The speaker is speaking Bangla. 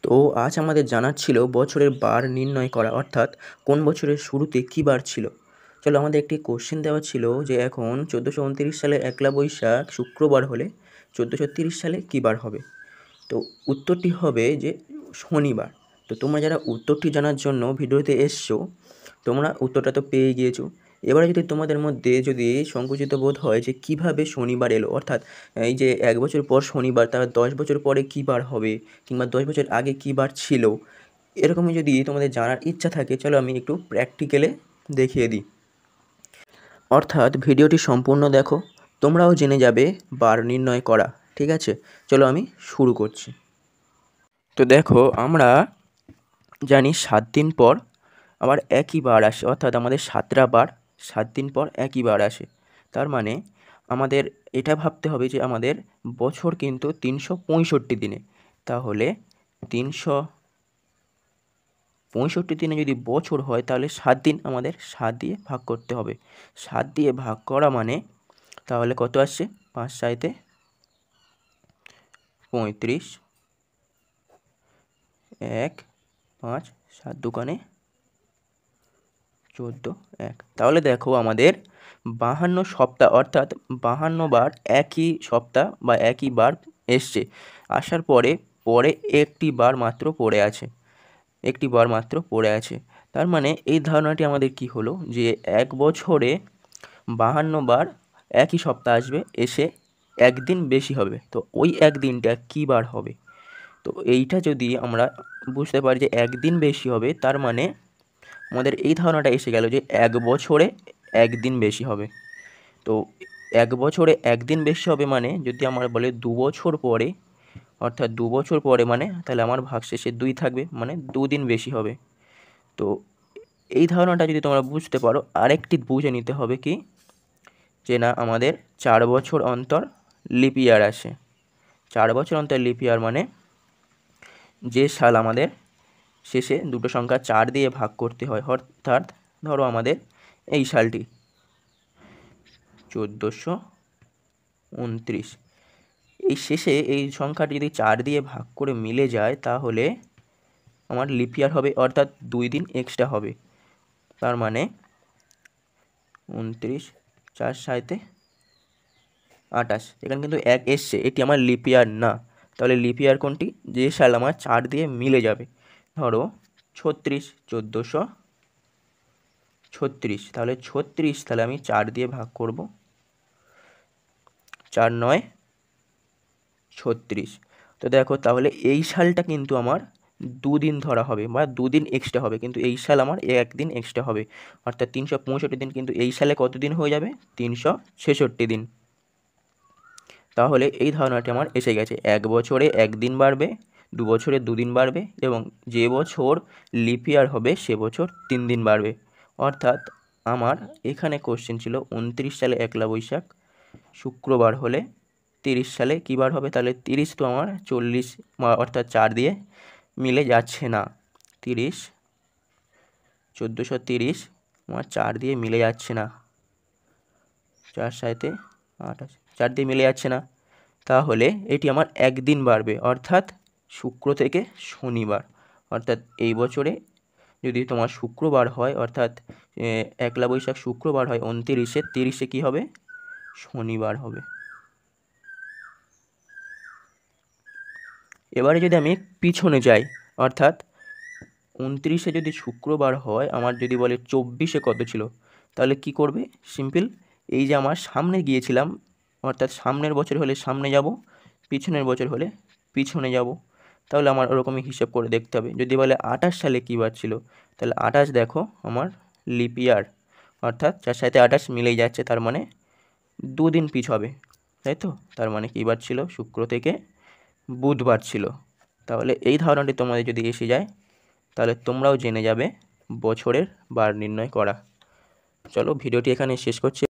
তো আজ আমাদের জানার ছিল বছরের বার নির্ণয় করা, অর্থাৎ কোন বছরের শুরুতে কী বার ছিল। চলো, আমাদের একটি কোশ্চেন দেওয়া ছিল যে এখন 1429 সালে একলা বৈশাখ শুক্রবার হলে 1430 সালে কী বার হবে। তো উত্তরটি হবে যে শনিবার। তো তোমরা যারা উত্তরটি জানার জন্য ভিডিওতে এসছো, তোমরা উত্তরটা তো পেয়ে গিয়েছো। এবারে যদি তোমাদের মধ্যে যদি সংকুচিত বোধ হয় যে কিভাবে শনিবার এলো, অর্থাৎ এই যে 1 বছর পর শনিবার, তার 10 বছর পরে কী বার হবে, কিংবা 10 বছর আগে কী বার ছিল, এরকমই যদি তোমাদের জানার ইচ্ছা থাকে, চলো আমি একটু প্র্যাকটিক্যালে দেখিয়ে দিই। অর্থাৎ ভিডিওটি সম্পূর্ণ দেখো, তোমরাও জেনে যাবে বার নির্ণয় করা। ঠিক আছে, চলো আমি শুরু করছি। তো দেখো, আমরা জানি 7 দিন পর আবার একই বার আসে, অর্থাৎ আমাদের 7টা বার 7 দিন পর একই বার আসে। তার মানে আমাদের এটা ভাবতে হবে যে আমাদের বছর কিন্তু 365 দিনে। তাহলে 365 দিনে যদি বছর হয়, তাহলে 7 দিন আমাদের 7 দিয়ে ভাগ করতে হবে। 7 দিয়ে ভাগ করা মানে তাহলে কত আসছে? 5 সাইতে 35, 1, 5, 7 দুকানে 14, 1। তাহলে দেখো, আমাদের 52 সপ্তাহ, অর্থাৎ 52 বার একই সপ্তাহ বা একই বার এসছে। আসার পরে পরে একটি বার মাত্র পড়ে আছে, একটি বার মাত্র পড়ে আছে। তার মানে এই ধারণাটি আমাদের কি হলো, যে 1 বছরে 52 বার একই সপ্তাহ আসবে, এসে একদিন বেশি হবে। তো ওই একদিনটা কী বার হবে? তো এইটা যদি আমরা বুঝতে পারি যে একদিন বেশি হবে, তার মানে আমাদের এই ধারণাটা এসে গেল যে 1 বছরে একদিন বেশি হবে। তো 1 বছরে একদিন বেশি হবে মানে যদি আমরা বলে 2 বছর পরে, অর্থাৎ 2 বছর পরে মানে তাহলে আমার ভাগশেষে 2 থাকবে, মানে 2 দিন বেশি হবে। তো এই ধারণাটা যদি তোমরা বুঝতে পারো, আরেকটি বুঝে নিতে হবে কি, যে না, আমাদের 4 বছর অন্তর লিপ ইয়ার আসে। 4 বছর অন্তর লিপ ইয়ার মানে যে সাল আমাদের শেষে দুটো সংখ্যা 4 দিয়ে ভাগ করতে হয়, অর্থাৎ ধরো আমাদের এই সালটি 1429, এই শেষে এই সংখ্যাটি যদি 4 দিয়ে ভাগ করে মিলে যায়, তাহলে আমার লিপ ইয়ার হবে, অর্থাৎ 2 দিন এক্সট্রা হবে। তার মানে 29, 4 সাইতে 28, এখানে কিন্তু 1 এসছে, এটি আমার লিপ ইয়ার না। তাহলে লিপ ইয়ার কোনটি? যে সাল আমার 4 দিয়ে মিলে যাবে। ধরো 36, 1436, তাহলে 36, তাহলে আমি 4 দিয়ে ভাগ করব, 4 9 36। তো দেখো, তাহলে এই সালটা কিন্তু আমার 2 দিন ধরা হবে বা 2 দিন এক্সট্রা হবে, কিন্তু এই সাল আমার 1 দিন এক্সট্রা হবে, অর্থাৎ 365 দিন, কিন্তু এই সালে কত দিন হয়ে যাবে? 366 দিন। তাহলে এই ধারণাটি আমার এসে গেছে, 1 বছরে 1 দিন বাড়বে, 2 বছরে 2 দিন বাড়বে, এবং যে বছর লিপ ইয়ার হবে সে বছর 3 দিন বাড়বে। অর্থাৎ আমার এখানে কোশ্চেন ছিল 29 সালে একলা বৈশাখ শুক্রবার হলে 30 সালে কী বার হবে? তাহলে 30 তো আমার 40, অর্থাৎ 4 দিয়ে মিলে যাচ্ছে না। 30, 1430 আমার 4 দিয়ে মিলে যাচ্ছে না, 4 সাইতে 28, 4 দিয়ে মিলে যাচ্ছে না। তাহলে এটি আমার একদিন বাড়বে, অর্থাৎ শুক্র থেকে শনিবার। অর্থাৎ এই বছরে যদি তোমার শুক্রবার হয়, অর্থাৎ একলা বৈশাখ শুক্রবার হয় 29-এ, 30-এ কী হবে? শনিবার হবে। এবারে যদি আমি পিছনে যাই, অর্থাৎ 29-এ যদি শুক্রবার হয়, আমার যদি বলে 24-এ কত ছিল, তাহলে কি করবে? সিম্পল, এই যে আমার সামনে গিয়েছিলাম, অর্থাৎ সামনের বছর হলে সামনে যাব, পিছনের বছর হলে পিছনে যাব। তাহলে আমার ওরকমই হিসেব করে দেখতে হবে। যদি বলে 28 সালে কী বার ছিল, তাহলে 28 দেখো আমার লিপ ইয়ার, অর্থাৎ 4 সাথে 28 মিলেই যাচ্ছে, তার মানে 2 দিন পিছ হবে, তাই তো? তার মানে কী বার ছিল? শুক্র থেকে বুধবার ছিল। তাহলে এই ধারণাটি তোমাদের যদি এসে যায়, তাহলে তোমরাও জেনে যাবে বছরের বার নির্ণয় করা। চলো, ভিডিওটি এখানে শেষ করছি।